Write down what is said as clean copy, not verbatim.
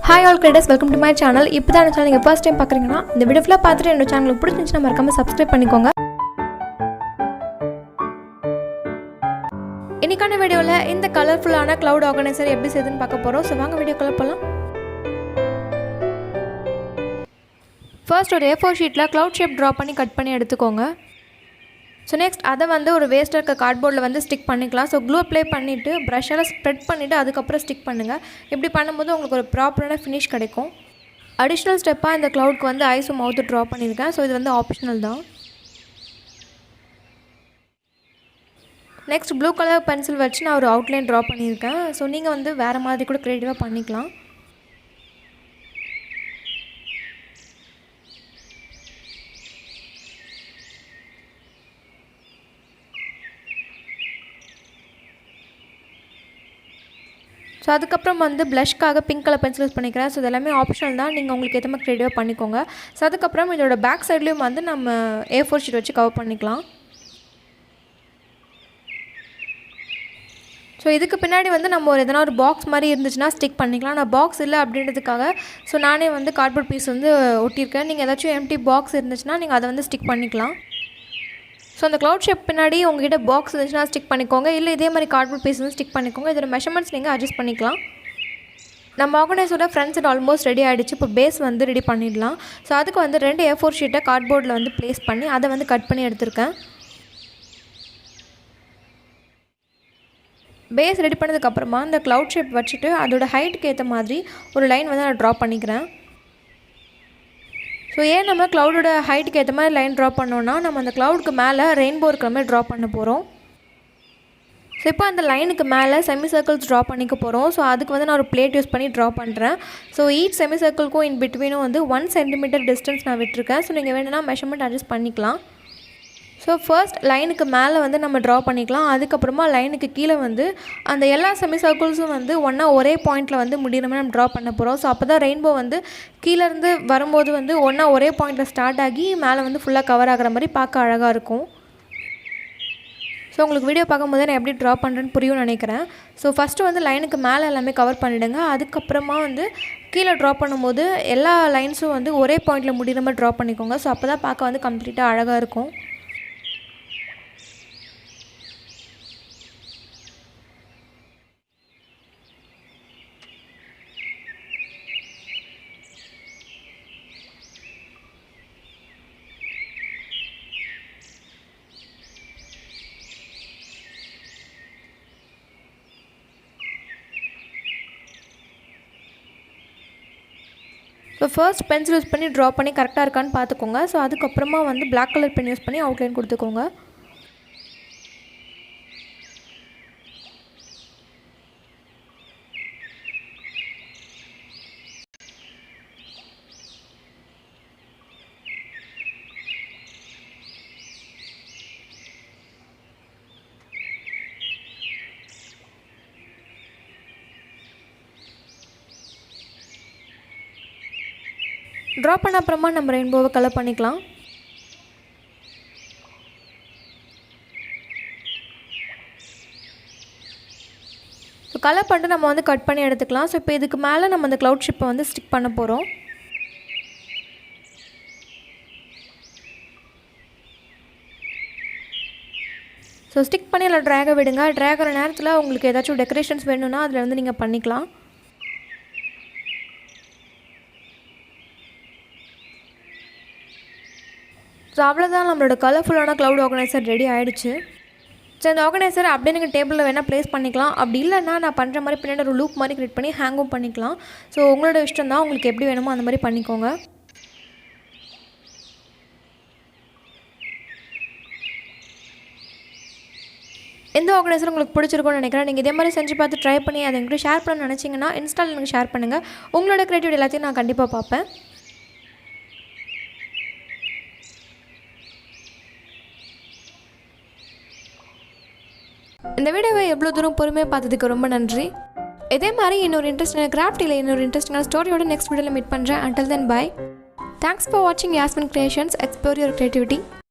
Hi all creators, welcome to my channel. If you are channel first time பார்க்கறீங்கன்னா இந்த video ஃபுல்லா பார்த்துட்டு என்னோட சேனலுக்கு பிடிச்சிருந்தா மறக்காம subscribe பண்ணிக்கோங்க. இன்னைக்கான வீடியோல இந்த கலர்ஃபுல்லான cloud organizer எப்படி செய்யணும்னு பார்க்க போறோம். சோ வாங்க வீடியோக்குள்ள போலாம். First ஒரு A4 sheetல cloud shape draw பண்ணி கட் பண்ணி எடுத்துக்கோங்க. So next அதை வந்து ஒரு வேஸ்ட்டாக இருக்க கார்ட்போர்டில் வந்து ஸ்டிக் பண்ணிக்கலாம். ஸோ க்ளூ அப்ளை பண்ணிவிட்டு ப்ரஷ்ஷால் ஸ்ப்ரெட் பண்ணிவிட்டு அதுக்கப்புறம் ஸ்டிக் பண்ணுங்கள். இப்படி பண்ணும்போது உங்களுக்கு ஒரு ப்ராப்பரான ஃபினிஷ் கிடைக்கும். அடிஷ்னல் ஸ்டெப்பாக இந்த க்ளவுட்க்கு வந்து ஐஸும் மவுத்து ட்ரா பண்ணியிருக்கேன். ஸோ இது வந்து ஆப்ஷனல் தான். நெக்ஸ்ட் ப்ளூ கலர் பென்சில் வச்சு நான் ஒரு அவுட்லைன் ட்ரா பண்ணியிருக்கேன். ஸோ நீங்கள் வந்து வேறு மாதிரி கூட க்ரியேட்டிவாக பண்ணிக்கலாம். ஸோ அதுக்கப்புறம் வந்து ப்ளஷ்க்காக பிங்க் கலர் பென்சில் யூஸ் பண்ணிக்கிறேன். ஸோ இதெல்லாமே ஆப்ஷனல் தான், நீங்கள் உங்களுக்கு ஏற்ற மாதிரி க்ரியேட்டிவாக பண்ணிக்கோங்க. ஸோ அதுக்கப்புறம் இதோட பேக் சைட்லேயும் வந்து நம்ம A4 ஷீட் வச்சு கவர் பண்ணிக்கலாம். ஸோ இதுக்கு பின்னாடி வந்து நம்ம ஒரு எதனா ஒரு பாக்ஸ் மாதிரி இருந்துச்சுன்னா ஸ்டிக் பண்ணிக்கலாம். நான் பாக்ஸ் இல்லை அப்படின்றதுக்காக ஸோ நானே வந்து கார்ட்போர்ட் பீஸ் வந்து ஒட்டியிருக்கேன். நீங்கள் ஏதாச்சும் எம்டி பாக்ஸ் இருந்துச்சுன்னா நீங்கள் அதை வந்து ஸ்டிக் பண்ணிக்கலாம். ஸோ அந்த க்ளவுட் ஷேப் பின்னாடி உங்கள்கிட்ட பாக்ஸ் இருந்துச்சுன்னா ஸ்டிக் பண்ணிக்கோங்க. இல்லை இதே மாதிரி கார்ட்போர்ட் பீஸ் வந்து ஸ்டிக் பண்ணிக்கோங்க. இதோட மெஷர்மெண்ட்ஸ் நீங்கள் அட்ஜஸ்ட் பண்ணிக்கலாம். நம்ம ஆர்கனைஸரோட ஃப்ரண்ட் சைட் ஆல்மோஸ்ட் ரெடி ஆகிடுச்சு. இப்போ பேஸ் வந்து ரெடி பண்ணிடலாம். ஸோ அதுக்கு வந்து 2 A4 ஷீட்டை கார்ட்போர்டில் வந்து ப்ளேஸ் பண்ணி அதை வந்து கட் பண்ணி எடுத்திருக்கேன். பேஸ் ரெடி பண்ணதுக்கப்புறமா இந்த க்ளவுட் ஷேப் வச்சுட்டு அதோட ஹைட்டுக்கு ஏற்ற மாதிரி ஒரு லைன் வந்து நான் ட்ரா பண்ணிக்கிறேன். ஸோ ஏன் நம்ம க்ளவுடோட ஹைட்டுக்கு ஏற்ற மாதிரி லைன் ட்ரா பண்ணோன்னா நம்ம அந்த க்ளவுடுக்கு மேலே ரெயின்போ இருக்கிற மாதிரி ட்ரா பண்ண போகிறோம். ஸோ இப்போ அந்த லைனுக்கு மேலே செமி சர்க்கிள்ஸ் ட்ரா பண்ணிக்க போகிறோம். ஸோ அதுக்கு வந்து நான் ஒரு பிளேட் யூஸ் பண்ணி ட்ரா பண்ணுறேன். ஸோ ஈச் செமி சர்க்கிள்க்கும் இன் பிட்வீனும் வந்து 1 சென்டிமீட்டர் டிஸ்டன்ஸ் நான் விட்டுருக்கேன். ஸோ நீங்கள் வேணும்னா மெஷர்மெண்ட் அட்ஜஸ்ட் பண்ணிக்கலாம். ஸோ ஃபர்ஸ்ட் லைனுக்கு மேலே வந்து நம்ம ட்ரா பண்ணிக்கலாம். அதுக்கப்புறமா லைனுக்கு கீழே வந்து அந்த எல்லா செமி சர்க்கிள்ஸும் வந்து ஒரே பாயிண்ட்டில் வந்து முடிகிற மாதிரி நம்ம ட்ரா பண்ண போகிறோம். ஸோ அப்போ தான் ரெயின்போ வந்து கீழேருந்து வரும்போது வந்து ஒரே பாயிண்ட்டில் ஸ்டார்ட் ஆகி மேலே வந்து ஃபுல்லாக கவர் ஆகிற மாதிரி பார்க்க அழகாக இருக்கும். ஸோ உங்களுக்கு வீடியோ பார்க்கும்போது நான் எப்படி ட்ரா பண்ணுறேன்னு புரியும்னு நினைக்கிறேன். ஸோ ஃபஸ்ட்டு வந்து லைனுக்கு மேலே எல்லாமே கவர் பண்ணிவிடுங்க. அதுக்கப்புறமா வந்து கீழே ட்ரா பண்ணும்போது எல்லா லைன்ஸும் வந்து ஒரே பாயிண்ட்டில் முடிகிற மாதிரி ட்ரா பண்ணிக்கோங்க. ஸோ அப்போ தான் பார்க்க வந்து கம்ப்ளீட்டாக அழகாக இருக்கும். ஸோ ஃபர்ஸ்ட் பென்சில் யூஸ் பண்ணி ட்ரா பண்ணி கரெக்டாக இருக்கான்னு பார்த்துக்கோங்க. ஸோ அதுக்கப்புறமா வந்து பிளாக் கலர் பென் யூஸ் பண்ணி அவுட்லைன் கொடுத்துக்கோங்க. ட்ரா பண்ண அப்புறமா நம்ம ரெயின்போவை கலர் பண்ணிக்கலாம். ஸோ கலர் பண்ணிட்டு நம்ம வந்து கட் பண்ணி எடுத்துக்கலாம். ஸோ இப்போ இதுக்கு மேலே நம்ம அந்த க்ளவுட் ஷிப்பை வந்து ஸ்டிக் பண்ண போகிறோம். ஸோ ஸ்டிக் பண்ணி அதில் ட்ராகை விடுங்க. ட்ராகிற நேரத்தில் உங்களுக்கு ஏதாச்சும் டெக்கரேஷன்ஸ் வேணும்னா அதில் வந்து நீங்கள் பண்ணிக்கலாம். ஸோ அவ்வளோதான், நம்மளோட கலர்ஃபுல்லான க்ளவுட் ஆர்கனைசர் ரெடி ஆகிடுச்சு. ஸோ இந்த ஆர்கனைசர் அப்படியே நீங்கள் டேபிளில் வேணால் ப்ளேஸ் பண்ணிக்கலாம். அப்படி இல்லைன்னா நான் பண்ணுற மாதிரி பின்னாடி ஒரு லூப் மாதிரி க்ரியேட் பண்ணி ஹேங்கும் பண்ணிக்கலாம். ஸோ உங்களோட இஷ்டம் தான், உங்களுக்கு எப்படி வேணுமோ அந்த மாதிரி பண்ணிக்கோங்க. எந்த ஆர்கனைசர் உங்களுக்கு பிடிச்சிருக்கும்னு நினைக்கிறேன். நீங்கள் இதே மாதிரி செஞ்சு பார்த்து ட்ரை பண்ணி அதை எங்கிட்ட ஷேர் பண்ண நினச்சிங்கன்னா இன்ஸ்டாவில் எனக்கு ஷேர் பண்ணுங்கள். உங்களோட க்ரியேட்டிவிட்டி எல்லாத்தையும் நான் கண்டிப்பாக பார்ப்பேன். இந்த வீடியோவை எவ்வளோ தூரம் பொறுமையாக பார்த்ததுக்கு ரொம்ப நன்றி. இதே மாதிரி இன்னொரு இன்ட்ரெஸ்டிங்கான கிராஃப்ட் இல்லை இன்னொரு இன்ட்ரெஸ்டிங்கான ஸ்டோரியோட நெக்ஸ்ட் வீடியோவில் மீட் பண்ணுறேன். Until then, bye. Thanks for watching YasvinCreations. Explore your creativity.